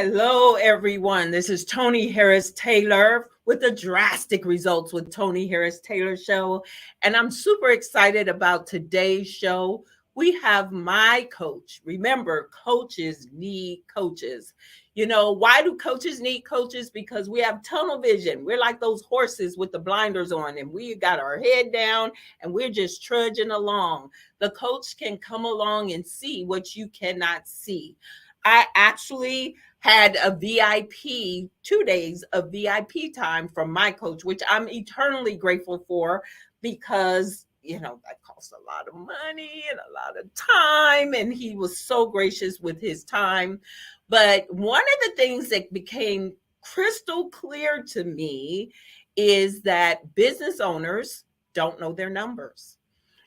Hello, everyone. This is Tony Harris Taylor with the Drastic Results with Tony Harris Taylor Show. And I'm super excited about today's show. We have my coach. Remember, coaches need coaches. Why do coaches need coaches? Because we have tunnel vision. We're like those horses with the blinders on, and we got our head down and we're just trudging along. The coach can come along and see what you cannot see. I actually had a VIP, 2 days of VIP time from my coach, which I'm eternally grateful for because, that costs a lot of money and a lot of time. And he was so gracious with his time. But one of the things that became crystal clear to me is that business owners don't know their numbers.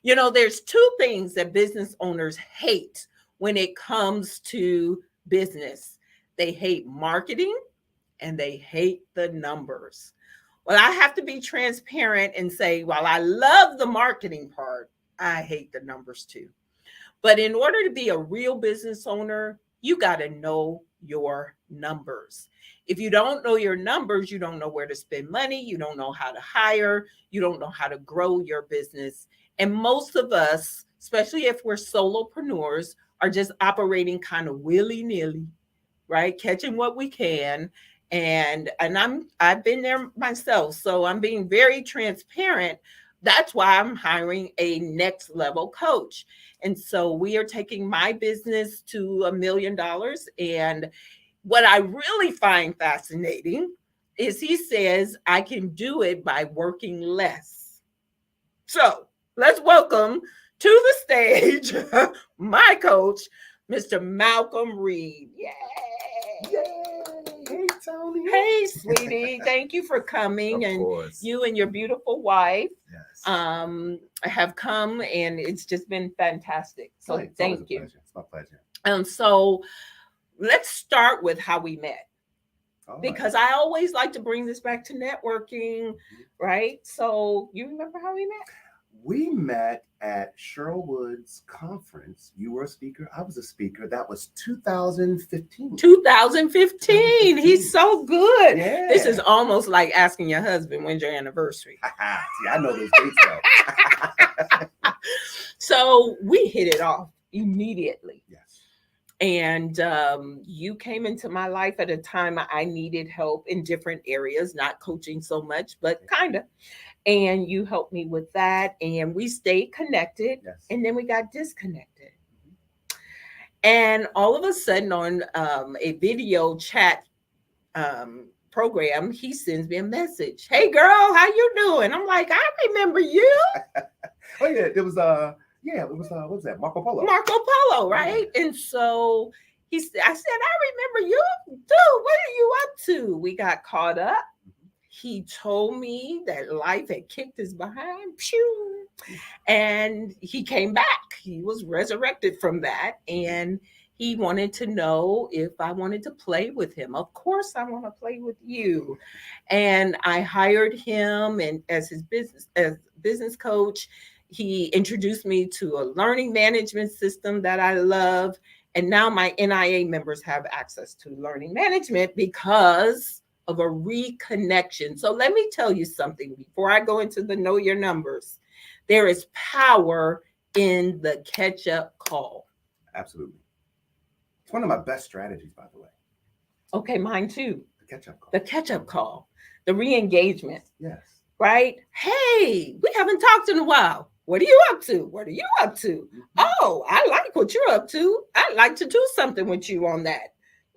There's two things that business owners hate when it comes to business. They hate marketing and they hate the numbers. Well, I have to be transparent and say, while I love the marketing part, I hate the numbers too. But in order to be a real business owner, you got to know your numbers. If you don't know your numbers, you don't know where to spend money. You don't know how to hire. You don't know how to grow your business. And most of us, especially if we're solopreneurs, are just operating kind of willy-nilly, right? Catching what we can. And I've been there myself. So I'm being very transparent. That's why I'm hiring a next level coach. And so we are taking my business to $1 million. And what I really find fascinating is he says I can do it by working less. So let's welcome to the stage my coach, Mr. Malcolm Reid. Yay! Hey, Tony. Hey, sweetie. Thank you for coming. Of And course. you and your beautiful wife Yes. have come, and it's just been fantastic. So It's thank always a you. pleasure. It's my pleasure. So let's start with how we met, All right. because I always like to bring this back to networking, right? So you remember how we met? We met at Sherwood's conference. You were a speaker. I was a speaker. That was 2015. 2015. He's so good. Yeah. This is almost like asking your husband when's your anniversary. See, I know those dates though. So we hit it off immediately. Yes. And you came into my life at a time I needed help in different areas, not coaching so much, but kind of. And you helped me with that. And we stayed connected. Yes. And then we got disconnected. And all of a sudden on a video chat program, he sends me a message. Hey, girl, how you doing? I'm like, I remember you. Oh, yeah. It was, what was that? Marco Polo. Marco Polo, right? Yeah. And so I said, I remember you. Dude, what are you up to? We got caught up. He told me that life had kicked his behind. Pew. And he came back. He was resurrected from that. And he wanted to know if I wanted to play with him. Of course, I want to play with you. And I hired him and as his business coach. He introduced me to a learning management system that I love. And now my NIA members have access to learning management because of a reconnection. So let me tell you something before I go into the know your numbers. There is power in the catch-up call. Absolutely. It's one of my best strategies, by the way. Okay, mine too. The catch-up call. The catch-up call. The re-engagement. Yes. Right? Hey, we haven't talked in a while. What are you up to? What are you up to? Mm-hmm. Oh, I like what you're up to. I'd like to do something with you on that.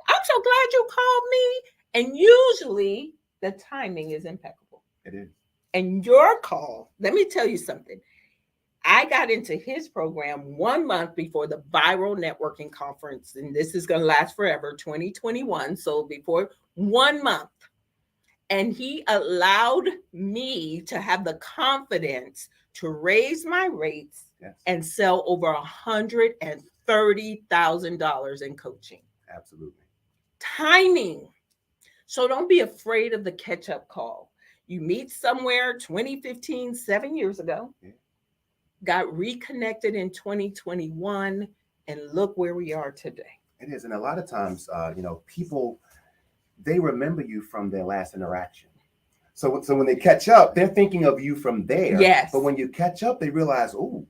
I'm so glad you called me. And usually the timing is impeccable. It is. And your call, let me tell you something. I got into his program 1 month before the viral networking conference. And this is going to last forever, 2021. So before 1 month. And he allowed me to have the confidence to raise my rates and sell over $130,000 in coaching. Absolutely. Timing. So don't be afraid of the catch-up call. You meet somewhere 2015, 7 years ago, got reconnected in 2021, and look where we are today. It is. And a lot of times, people they remember you from their last interaction. So when they catch up, they're thinking of you from there. Yes. But when you catch up, they realize, oh,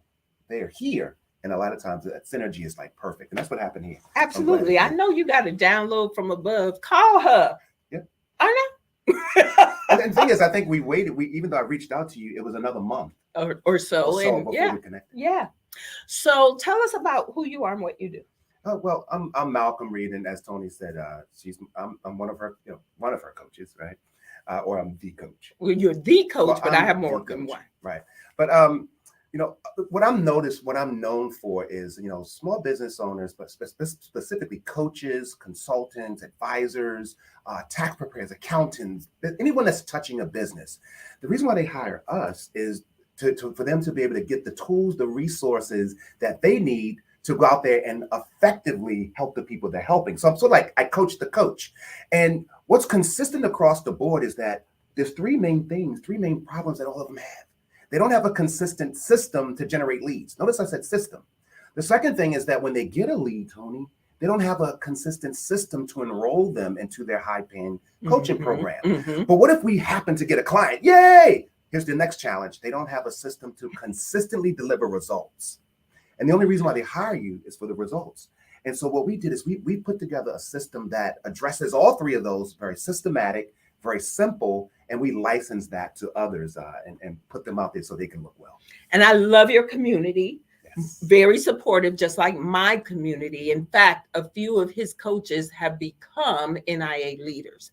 they're here. And a lot of times that synergy is like perfect. And that's what happened here. Absolutely. I know you got a download from above. Call her. Yeah. I know. And the thing is, I think we waited. Even though I reached out to you, it was another month or so. And before we connected. Yeah. So tell us about who you are and what you do. Oh, well, I'm Malcolm Reid, and as Tony said, I'm one of her coaches, right? Or I'm the coach. Well, you're the coach, but I have more than one. Right. But what I'm known for is small business owners, but specifically coaches, consultants, advisors, tax preparers, accountants, anyone that's touching a business. The reason why they hire us is for them to be able to get the tools, the resources that they need to go out there and effectively help the people they're helping. So I'm sort of like I coach the coach. And what's consistent across the board is that there's three main problems that all of them have. They don't have a consistent system to generate leads. Notice I said system. The second thing is that when they get a lead, Tony, they don't have a consistent system to enroll them into their high-paying coaching program. But what if we happen to get a client? Yay! Here's the next challenge. They don't have a system to consistently deliver results. And the only reason why they hire you is for the results. And so what we did is we put together a system that addresses all three of those, very systematic, very simple, and we license that to others and put them out there so they can work well. And I love your community. Yes. Very supportive, just like my community. In fact, a few of his coaches have become NIA leaders.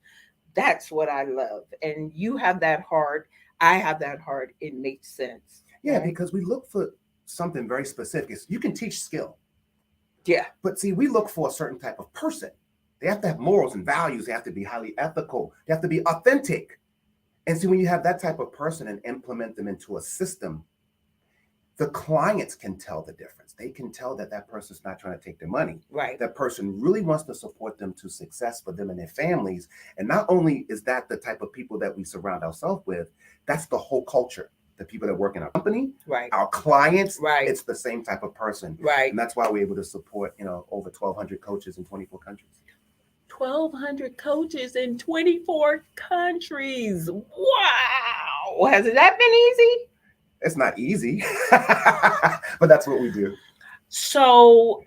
That's what I love. And you have that heart. I have that heart. It makes sense. Yeah, right? Because we look for something very specific. You can teach skill. Yeah. But see, we look for a certain type of person. They have to have morals and values. They have to be highly ethical. They have to be authentic. And see, when you have that type of person and implement them into a system, the clients can tell the difference. They can tell that that person's not trying to take their money. Right. That person really wants to support them to success for them and their families. And not only is that the type of people that we surround ourselves with, that's the whole culture. The people that work in our company, right, our clients, right, it's the same type of person. Right. And that's why we're able to support, over 1,200 coaches in 24 countries. 1,200 coaches in 24 countries. Wow. Has that been easy? It's not easy, but that's what we do. So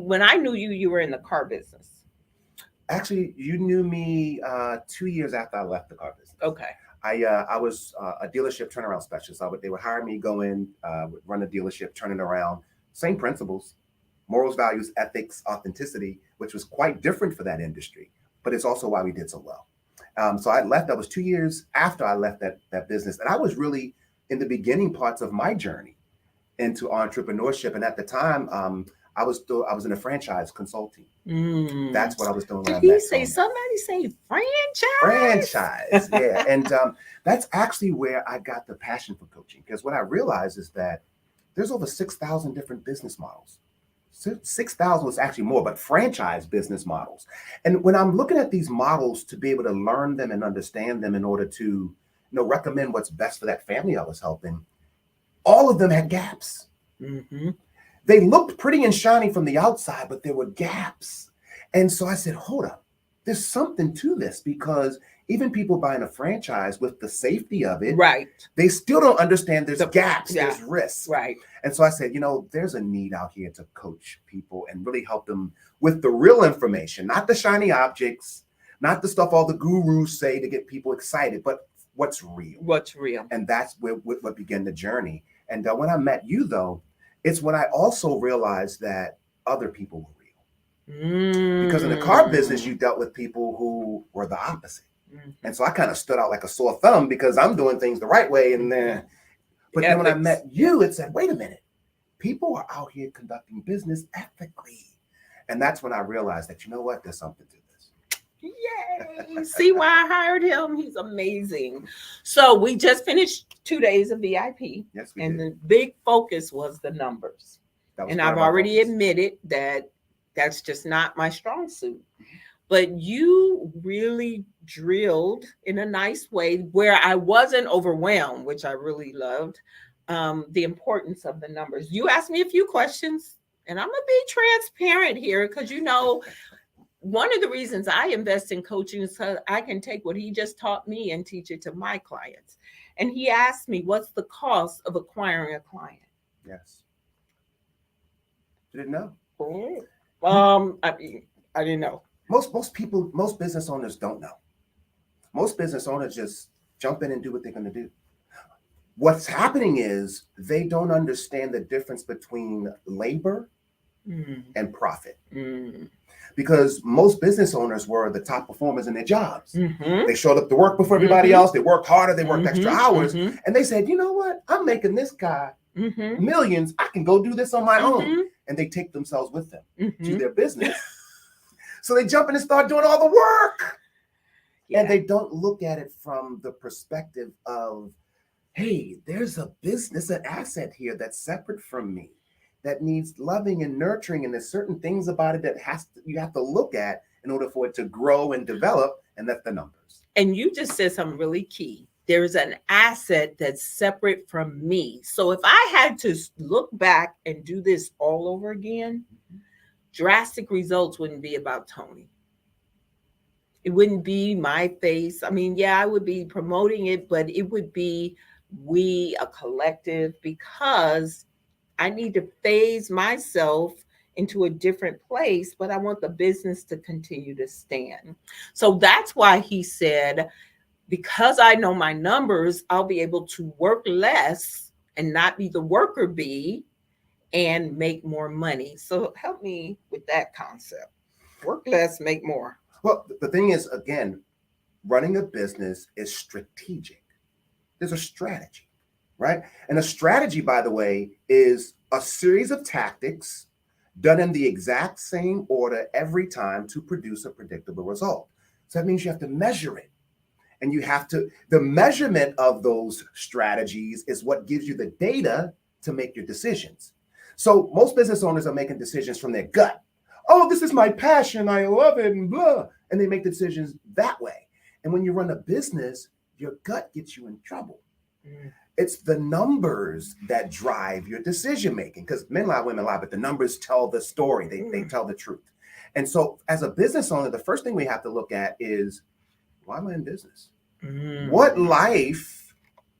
when I knew you, you were in the car business. Actually, you knew me 2 years after I left the car business. Okay. I was a dealership turnaround specialist. They would hire me, go in, run a dealership, turn it around. Same principles, morals, values, ethics, authenticity, which was quite different for that industry, but it's also why we did so well. So I left. That was 2 years after I left that business. And I was really in the beginning parts of my journey into entrepreneurship. And at the time, I was in a franchise consulting. That's what I was doing. Did he say somebody say franchise? Franchise, yeah. And that's actually where I got the passion for coaching. Because what I realized is that there's over 6,000 different business models. 6,000 was actually more, but franchise business models. And when I'm looking at these models to be able to learn them and understand them in order to recommend what's best for that family I was helping, all of them had gaps. They looked pretty and shiny from the outside, but there were gaps. And so I said, hold up, there's something to this, because even people buying a franchise with the safety of it, right, they still don't understand there's gaps, there's risks. Right. And so I said, there's a need out here to coach people and really help them with the real information, not the shiny objects, not the stuff all the gurus say to get people excited, but what's real. What's real. And that's what began the journey. And when I met you, though, it's when I also realized that other people were real. Because in the car business, you dealt with people who were the opposite. And so I kind of stood out like a sore thumb because I'm doing things the right way. And then, but then when I met you, it said, wait a minute, people are out here conducting business ethically. And that's when I realized that, there's something to this. Yay. See why I hired him? He's amazing. So we just finished 2 days of VIP. Yes, we and did. The big focus was the numbers. And I've already admitted that that's just not my strong suit. But you really drilled in a nice way where I wasn't overwhelmed, which I really loved, the importance of the numbers. You asked me a few questions, and I'm going to be transparent here because, one of the reasons I invest in coaching is because I can take what he just taught me and teach it to my clients. And he asked me, what's the cost of acquiring a client? Yes. You didn't know? I didn't know. Most people, most business owners don't know. Most business owners just jump in and do what they're going to do. What's happening is they don't understand the difference between labor and profit. Because most business owners were the top performers in their jobs. They showed up to work before everybody else. They worked harder. They worked extra hours. And they said, you know what? I'm making this guy millions. I can go do this on my own. And they take themselves with them to their business. So they jump in and start doing all the work. And they don't look at it from the perspective of, hey, there's a business, an asset here that's separate from me, that needs loving and nurturing, and there's certain things about it that you have to look at in order for it to grow and develop, and that's the numbers. And you just said something really key. There's an asset that's separate from me. So if I had to look back and do this all over again, drastic results wouldn't be about Tony. It wouldn't be my face. I mean, yeah, I would be promoting it, but it would be we, a collective, because I need to phase myself into a different place, but I want the business to continue to stand. So that's why he said, because I know my numbers, I'll be able to work less and not be the worker bee and make more money. So help me with that concept. Work less, make more. Well, the thing is, again, running a business is strategic. There's a strategy, right? And a strategy, by the way, is a series of tactics done in the exact same order every time to produce a predictable result. So that means you have to measure it. And the measurement of those strategies is what gives you the data to make your decisions. So most business owners are making decisions from their gut. Oh, this is my passion, I love it, and blah. And they make decisions that way. And when you run a business, your gut gets you in trouble. It's the numbers that drive your decision making, because men lie, women lie, but the numbers tell the story. They tell the truth. And so as a business owner, the first thing we have to look at is, why am I in business? What life,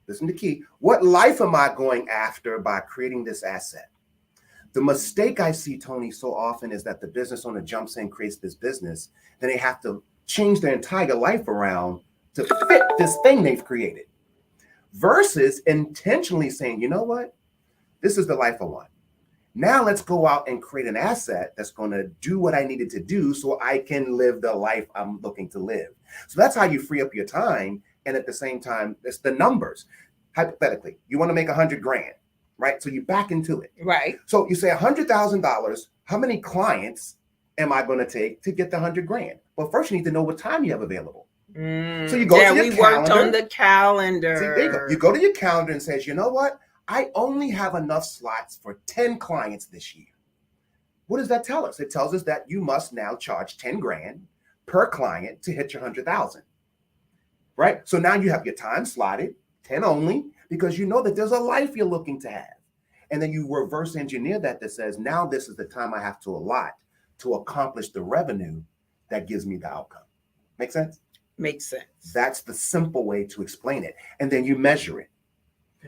listen to key, what life am I going after by creating this asset? The mistake I see, Tony, so often is that the business owner jumps in, creates this business, then they have to change their entire life around to fit this thing they've created. Versus intentionally saying, you know what? This is the life I want. Now let's go out and create an asset that's going to do what I needed to do so I can live the life I'm looking to live. So that's how you free up your time. And at the same time, it's the numbers. Hypothetically, you want to make $100,000, right? So you back into it. Right. So you say $100,000, how many clients am I going to take to get the $100,000? Well, first you need to know what time you have available. So you go to your calendar. Worked on the calendar. See, there you go. You go to your calendar and says, you know what? I only have enough slots for 10 clients this year. What does that tell us? It tells us that you must now charge $10,000 per client to hit your 100,000. Right? So now you have your time slotted, 10 only, because you know that there's a life you're looking to have. And then you reverse engineer that says, now this is the time I have to allot to accomplish the revenue that gives me the outcome. Make sense? Makes sense. That's the simple way to explain it. And then you measure it.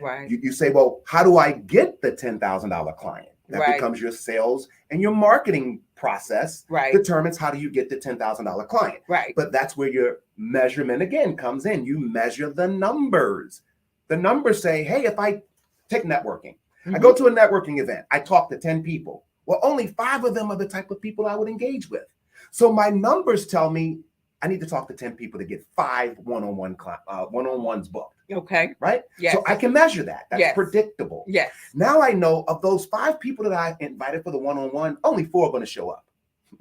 Right. You say, well, how do I get the $10,000 client? That becomes your sales and your marketing process. Determines how do you get the $10,000 client. But that's where your measurement again comes in. You measure the numbers. The numbers say, hey, if I take networking, I go to a networking event, I talk to 10 people. Well, only 5 of them are the type of people I would engage with. So my numbers tell me I need to talk to 10 people to get 5 one-on-ones booked. Okay. Right? Yes. So I can measure that. That's predictable. Yes. Now I know of those 5 people that I invited for the one-on-one, only 4 are going to show up.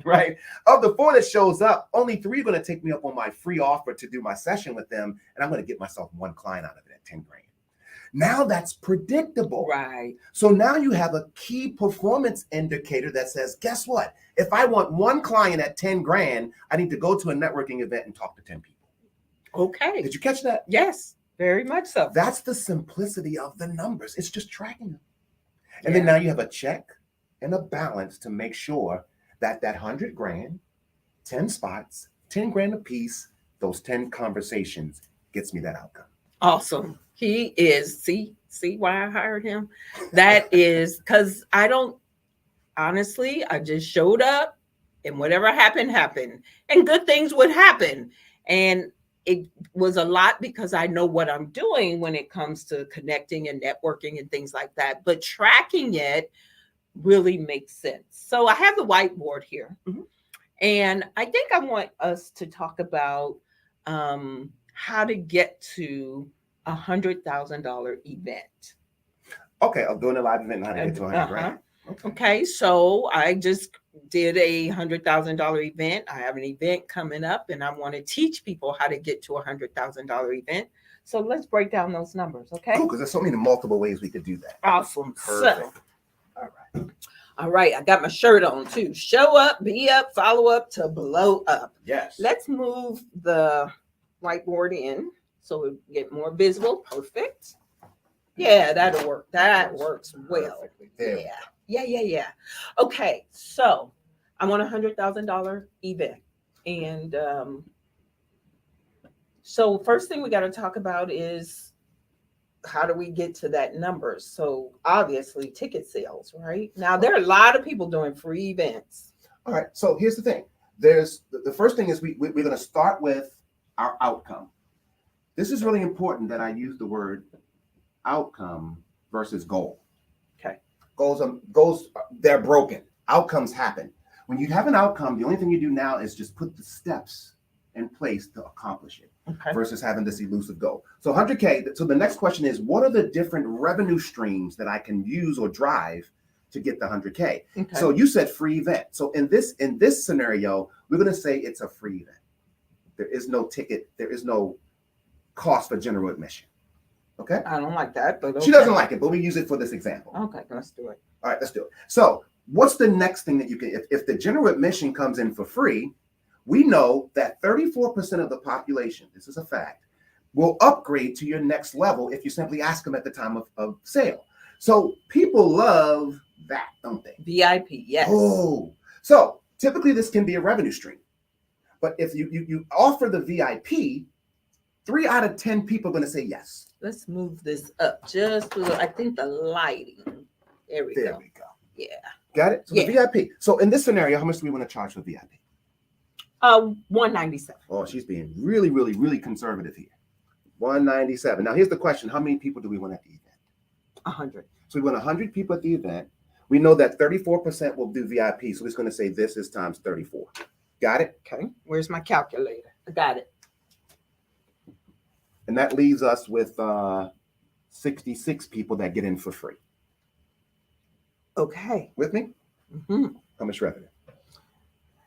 Right? Of the 4 that shows up, only 3 are going to take me up on my free offer to do my session with them. And I'm going to get myself 1 client out of it at $10,000. Now that's predictable. Right. So now you have a key performance indicator that says, guess what? If I want 1 client at $10,000, I need to go to a networking event and talk to 10 people. Okay. Did you catch that? Yes, very much so. That's the simplicity of the numbers. It's just tracking them. And then now you have a check and a balance to make sure that that $100,000 10 spots, 10 grand a piece. Those 10 conversations gets me that outcome. Awesome. He is, see why I hired him? That is because I don't, honestly, I just showed up and whatever happened, happened. And good things would happen. And it was a lot because I know what I'm doing when it comes to connecting and networking and things like that. But tracking it really makes sense. So I have the whiteboard here. Mhm. And I think I want us to talk about how to get to $100,000 event. Okay, I'm doing a live event and how to get to 100, Uh-huh. right? Okay, so I just did a $100,000 event. I have an event coming up, and I want to teach people how to get to $100,000 event. So let's break down those numbers, okay? Cool, because there's so many multiple ways we could do that. Awesome. Perfect. So, all right, I got my shirt on too. Show up, be up, follow up to blow up. Yes. Let's move the whiteboard in so it get more visible. Perfect. Yeah, that'll work. That works well. Perfectly. There we Yeah. Yeah. Okay, so I want $100,000 event, and so first thing we got to talk about is how do we get to that number? So obviously ticket sales, right? Now there are a lot of people doing free events. All right. So here's the thing. There's the first thing is we're going to start with our outcome. This is really important that I use the word outcome versus goal. Okay. Goals, they're broken. Outcomes happen. When you have an outcome, the only thing you do now is just put the steps in place to accomplish it. Okay. Versus having this elusive goal. So 100K. So the next question is, what are the different revenue streams that I can use or drive to get the 100K? Okay. So you said free event. So in this scenario, we're going to say it's a free event. There is no ticket. There is no cost for general admission. Okay. I don't like that, but okay. She doesn't like it, but we use it for this example. Okay, let's do it. All right, let's do it. So what's the next thing that you can, if the general admission comes in for free, we know that 34% of the population, this is a fact, will upgrade to your next level if you simply ask them at the time of sale. So people love that, don't they? VIP, yes. Oh, so typically this can be a revenue stream. But if you offer the VIP, 3 out of 10 people are going to say yes. Let's move this up just a little. I think the lighting. There we go. Yeah. Got it? So the VIP. So in this scenario, how much do we want to charge for VIP? $197. Oh, she's being really, really, really conservative here. $197. Now here's the question: how many people do we want at the event? 100. So we want 100 people at the event. We know that 34% will do VIP, so it's going to say this is times 34. Got it? Okay. Where's my calculator? I got it. And that leaves us with 66 people that get in for free. Okay. With me? Mm-hmm. How much revenue?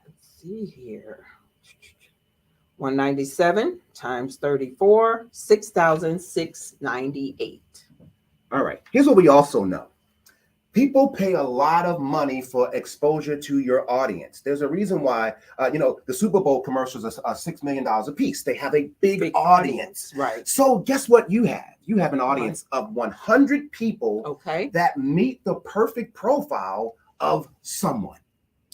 Let's see here. 197 times 34, 6,698. All right. Here's what we also know. People pay a lot of money for exposure to your audience. There's a reason why, the Super Bowl commercials are $6 million a piece. They have a big audience. Right. So guess what you have? You have an audience of 100 people that meet the perfect profile of someone.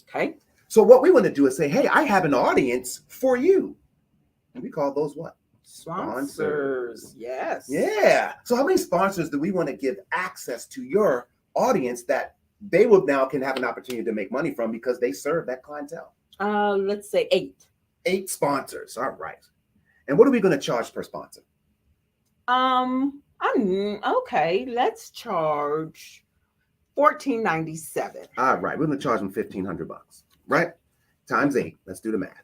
Okay. So what we want to do is say, hey, I have an audience for you. And we call those what? Sponsors. Yes. Yeah. So how many sponsors do we want to give access to your audience that they will now can have an opportunity to make money from because they serve that clientele? Let's say 8. 8 sponsors. All right. And what are we going to charge per sponsor? Okay. Let's charge $14.97. All right. We're going to charge them $1,500, right? Times 8. Let's do the math.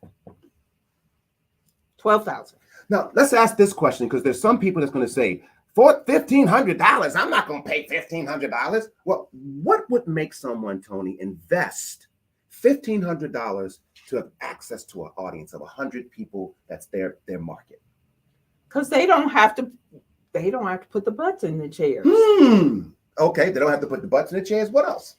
$12,000. Now let's ask this question, because there's some people that's going to say, for $1,500, I'm not going to pay $1,500. Well, what would make someone, Tony, invest $1,500 to have access to an audience of 100 people that's their market? Because they don't have to put the butts in the chairs. Okay, they don't have to put the butts in the chairs. What else?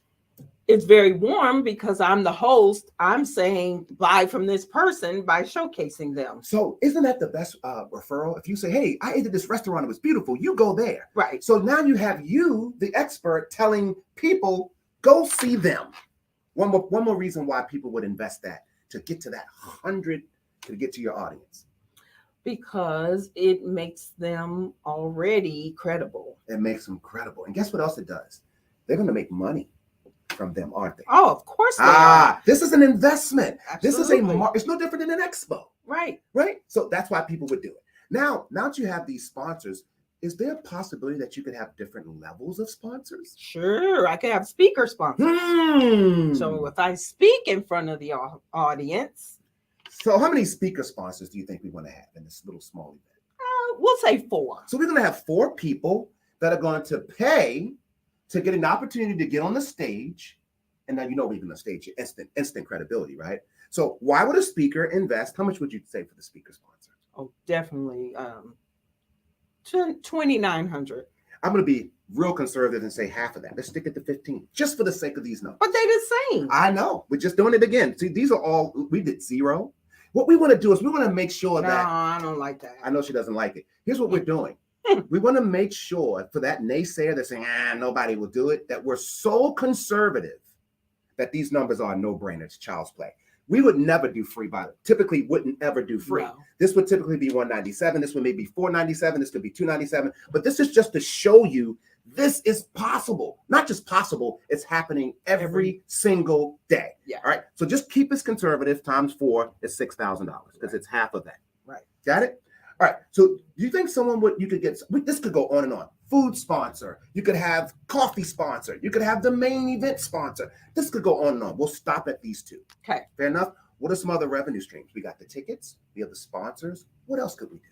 It's very warm because I'm the host. I'm saying buy from this person by showcasing them. So isn't that the best referral? If you say, hey, I ate at this restaurant, it was beautiful, you go there. Right. So now you have the expert, telling people, go see them. One more reason why people would invest that. to get to that 100 to get to your audience? Because it makes them already credible. It makes them credible. And guess what else it does? They're going to make money from them, aren't they? Oh, of course they are. This is an investment. Absolutely. It's no different than an expo. Right. So that's why people would do it. Now that you have these sponsors, is there a possibility that you could have different levels of sponsors? Sure. I could have speaker sponsors. So if I speak in front of the audience. So how many speaker sponsors do you think we want to have in this little small event? We'll say 4. So we're going to have 4 people that are going to pay to get an opportunity to get on the stage. And now we're going to stage your instant credibility, right? So why would a speaker invest? How much would you say for the speaker sponsor? Oh, definitely $2,900. I'm going to be real conservative and say half of that. Let's stick it to 15, just for the sake of these numbers. But they're the same. I know. We're just doing it again. See, these are all, we did 0. What we want to do is we want to make sure that. No, I don't like that. I know she doesn't like it. Here's what we're doing. We want to make sure for that naysayer that's saying, nobody will do it, that we're so conservative that these numbers are a no-brainer. It's child's play. We would never do free, typically wouldn't ever do free. No. This would typically be $197. This would maybe $497. This could be $297. But this is just to show you this is possible. Not just possible, it's happening every single day. Yeah. All right. So just keep us conservative. Times 4 is $6,000 because it's half of that. Right. Got it? All right. So do you think you could get, this could go on and on. Food sponsor. You could have coffee sponsor. You could have the main event sponsor. This could go on and on. We'll stop at these 2. Okay. Fair enough. What are some other revenue streams? We got the tickets. We have the sponsors. What else could we do?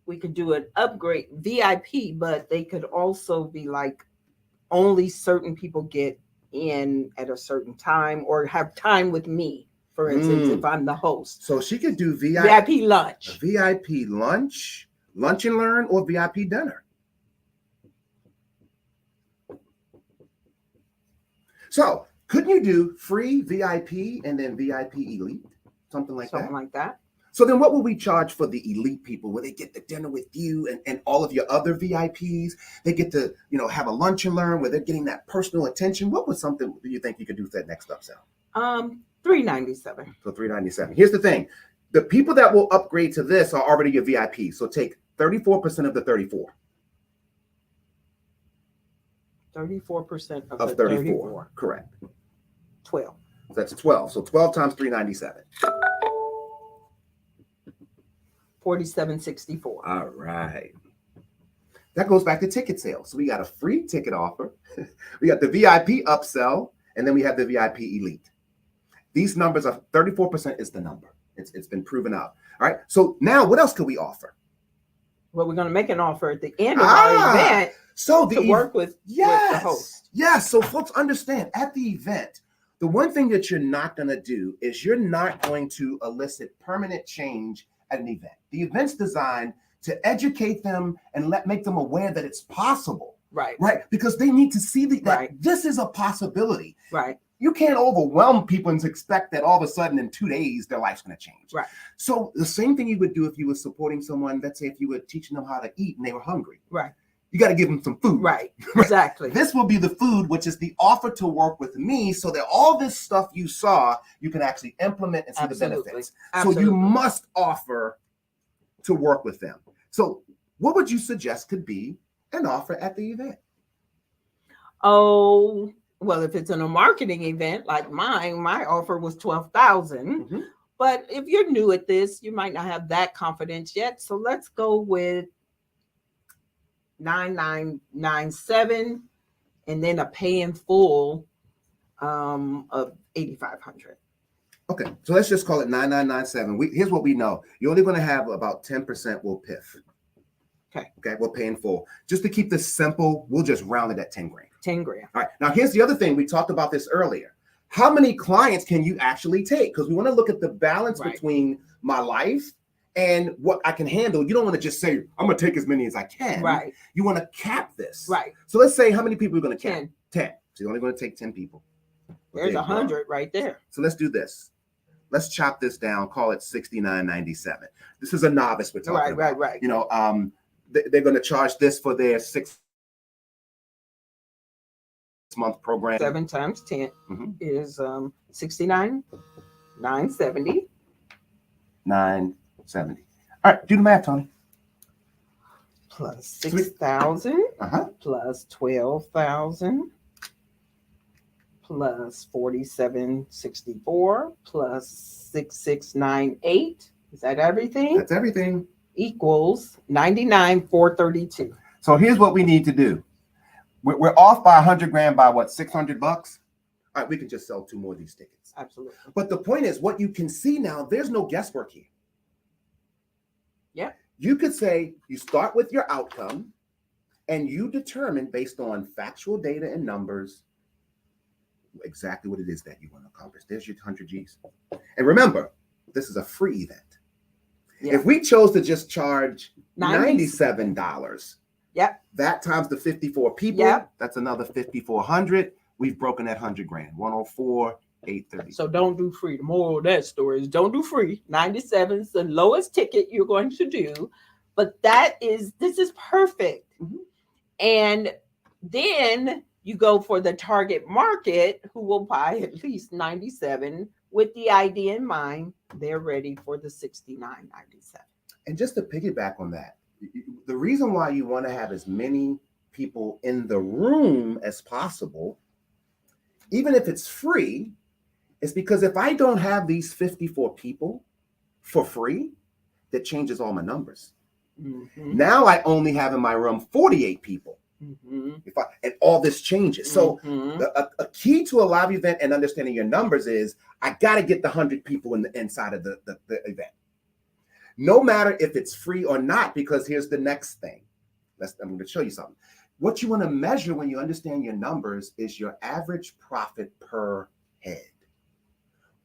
We could do an upgrade VIP, but they could also be like only certain people get in at a certain time or have time with me, for instance, if I'm the host. So she could do VIP lunch. VIP lunch and learn, or VIP dinner. So couldn't you do free VIP and then VIP elite? Something like that. So then what will we charge for the elite people where they get the dinner with you and all of your other VIPs? They get to, have a lunch and learn where they're getting that personal attention. What was something do you think you could do for that next upsell? $397. So $397. Here's the thing. The people that will upgrade to this are already your VIPs. So take 34% of the 34. 34% of the 34. Correct. 12. That's 12. So 12 times 397. $47.64. All right. That goes back to ticket sales. So we got a free ticket offer. We got the VIP upsell, and then we have the VIP elite. These numbers are 34% is the number. It's been proven out. All right. So now what else could we offer? Well, we're going to make an offer at the end of our event to work with the host. Yes. So folks understand at the event, the one thing that you're not going to do is you're not going to elicit permanent change at an event. The event's designed to educate them and make them aware that it's possible. Right. Because they need to see that this is a possibility. Right. You can't overwhelm people and expect that all of a sudden in 2 days, their life's going to change. Right. So the same thing you would do if you were supporting someone, let's say if you were teaching them how to eat and they were hungry. Right. You got to give them some food. Right. Exactly. This will be the food, which is the offer to work with me so that all this stuff you saw, you can actually implement and see the benefits. So you must offer to work with them. So what would you suggest could be an offer at the event? Oh, well, if it's in a marketing event like mine, my offer was $12,000. Mm-hmm. But if you're new at this, you might not have that confidence yet. So let's go with $9,997 and then a pay in full of $8,500. Okay, so let's just call it 9997. Here's what we know. You're only going to have about 10% will PIF. Okay, we'll pay in full. Just to keep this simple, we'll just round it at 10 grand. 10 grand. All right, now here's the other thing. We talked about this earlier. How many clients can you actually take? Because we want to look at the balance between my life and what I can handle. You don't want to just say, I'm going to take as many as I can. Right. You want to cap this. Right. So let's say how many people are going to cap? 10. So you're only going to take 10 people. There's 100 right there. So let's do this. Let's chop this down, call it $69.97. This is a novice we're talking about. Right. You know, they're going to charge this for their 6 month program. 7 times 10 is 69,970. 970. All right, do the math, Tony. Plus 6,000 Uh-huh. plus 12,000 plus 4764 plus 6698. Is that everything? That's everything. Equals 99,432. So here's what we need to do. We're off by 100 grand by what, $600? All right, we can just sell 2 more of these tickets. Absolutely. But the point is, what you can see now, there's no guesswork here. Yeah. You could say you start with your outcome and you determine based on factual data and numbers exactly what it is that you want to accomplish. There's your 100 G's. And remember, this is a free event. Yeah. If we chose to just charge $97, that times the 54 people, that's another 5,400. We've broken that 100 grand, 104,830. So don't do free. The moral of that story is don't do free. 97 is the lowest ticket you're going to do, but this is perfect. And then you go for the target market who will buy at least 97 with the idea in mind. They're ready for the 69.97. And just to piggyback on that, the reason why you want to have as many people in the room as possible, even if it's free, is because if I don't have these 54 people for free, that changes all my numbers. Now I only have in my room 48 people. And all this changes. So a key to a live event and understanding your numbers is I got to get the 100 people in the inside of the event. No matter if it's free or not, because here's the next thing. I'm going to show you something. What you want to measure when you understand your numbers is your average profit per head.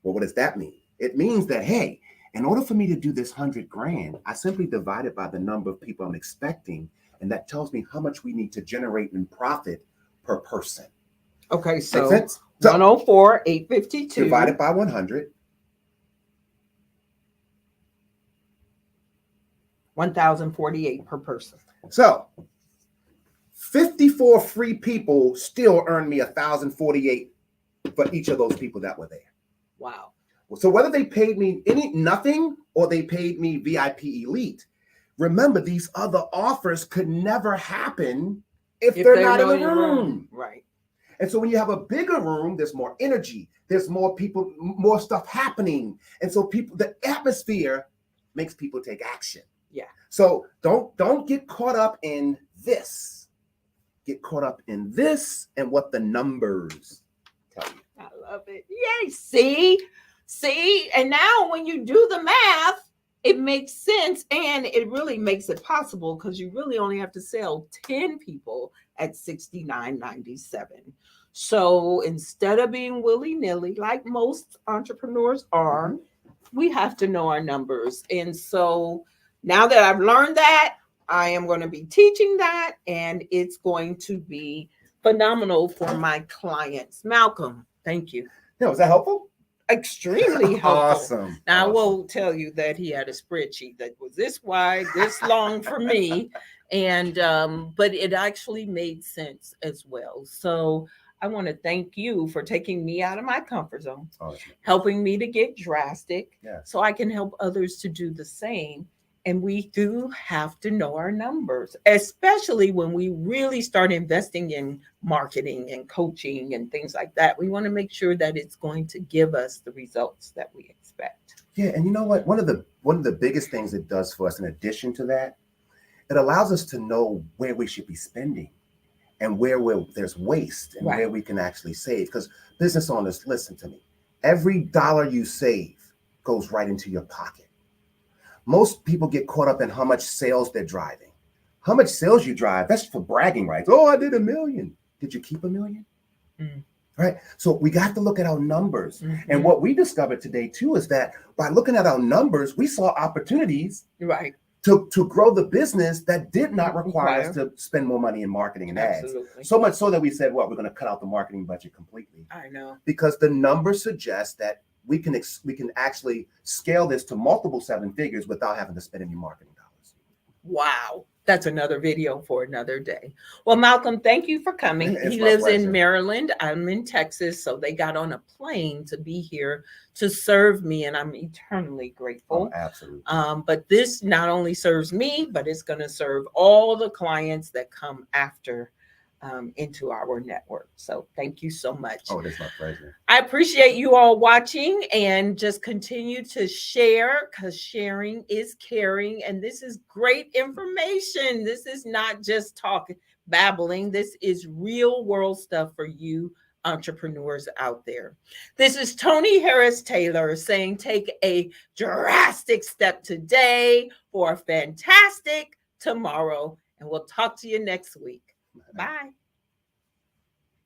Well, what does that mean? It means that, hey, in order for me to do this 100 grand, I simply divide it by the number of people I'm expecting. And that tells me how much we need to generate in profit per person. Okay, so 104,852 divided by 100. 1,048 per person. So 54 free people still earn me 1,048 for each of those people that were there. Wow. So whether they paid me nothing or they paid me VIP Elite, remember, these other offers could never happen if they're not in the room. Right. And so when you have a bigger room, there's more energy, there's more people, more stuff happening. And so the atmosphere makes people take action. Yeah. So don't get caught up in this. Get caught up in this and what the numbers tell you. I love it. Yay. See? And now when you do the math, it makes sense and it really makes it possible because you really only have to sell 10 people at $69.97. So instead of being willy-nilly, like most entrepreneurs are, we have to know our numbers. And so now that I've learned that, I am going to be teaching that, and it's going to be phenomenal for my clients. Malcolm, thank you. Yeah, was that helpful? Extremely helpful. Awesome. Now, I will tell you that he had a spreadsheet that was this wide, this long for me, and but it actually made sense as well. So I want to thank you for taking me out of my comfort zone, helping me to get drastic, so I can help others to do the same. And we do have to know our numbers, especially when we really start investing in marketing and coaching and things like that. We want to make sure that it's going to give us the results that we expect. Yeah, and you know what? One of the biggest things it does for us, in addition to that, it allows us to know where we should be spending and where there's waste and where we can actually save. Because business owners, listen to me. Every dollar you save goes right into your pocket. Most people get caught up in how much sales they're driving. How much sales you drive, that's for bragging rights. Oh, I did $1 million. Did you keep $1 million? Right? So we got to look at our numbers. And what we discovered today too is that by looking at our numbers, we saw opportunities to grow the business that did not require us to spend more money in marketing and ads. So much so that we said, well, we're going to cut out the marketing budget completely. I know. Because the numbers suggest that we can actually scale this to multiple 7 figures without having to spend any marketing dollars. Wow. that's another video for another day. Well, Malcolm, thank you for coming. It's He my lives pleasure. in Maryland. I'm in Texas. So they got on a plane to be here to serve me, and I'm eternally grateful. Oh, absolutely. But this not only serves me, but it's going to serve all the clients that come after into our network. So thank you so much. Oh, it is my pleasure. I appreciate you all watching, and just continue to share, because sharing is caring. And this is great information. This is not just talk, babbling. This is real world stuff for you entrepreneurs out there. This is Tony Harris Taylor saying, take a drastic step today for a fantastic tomorrow. And we'll talk to you next week. Bye.